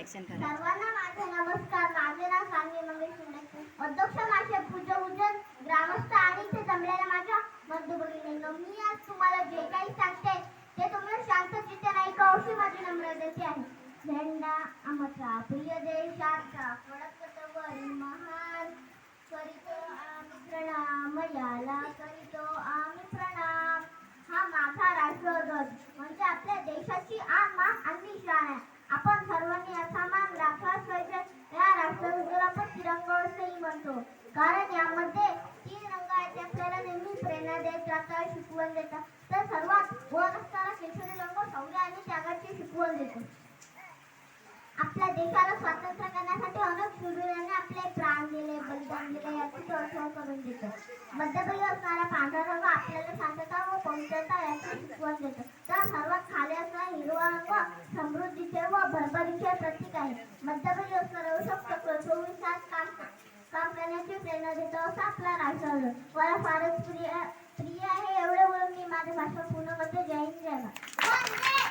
Action करा. सर्वांना माझा नमस्कार. माझे नाव सान्वी मंगेश शिंदे. अध्यक्ष माझे पूजन ग्रामस्थ आणि इथे जमलेल्या माझ्या बंधू भगिनींनो, मी आज तुम्हाला जे काही सांगते ते तुम्हाला शांतचित्त नाही का अशी माझी नम्रतेची आहे. झेंडा आमचा प्रिय देशाचा फडकतवरी महान, करीतो आम्ही प्रणाम, याला करीतो आम्ही प्रणाम. हा माझा राष्ट्रध्वज म्हणजे आपल्या देशाची आन मान आणि शान आहे. आपण सर्वांनी असा मान राखलाच पाहिजे. या राष्ट्रध्वजाला आपण तिरंगा असेही म्हणतो, कारण यामध्ये 3 रंग आहेत. आपल्याला नेहमी प्रेरणा देत राहतात, शिकवण देतात. तर सर्वात वर असणारा केशरी रंग शौर्य आणि त्यागाची शिकवण देतो. आपल्या देशाला स्वातंत्र्य करण्यासाठी अनेक शूरवीरांनी आपले प्राण दिले, बलिदान दिले याची आठवण करून देतो. मध्यभागी असणारा पांढरा रंग आपल्याला शांतता व पवित्रता याची शिकवण देतो. तर सर्वात खाली असणारा हिरवा रंग समृद्धीचे व भरभरीचे प्रतीक आहे. मध्यभागी असणारा अशोक चक्र 24 तास काम करण्याची प्रेरणा देतो. असा आपला राष्ट्रध्वज मला फारच प्रिय आहे. एवढे बोलून मी माझे भाषण पूर्ण करते. जय हिंद, जय भारत.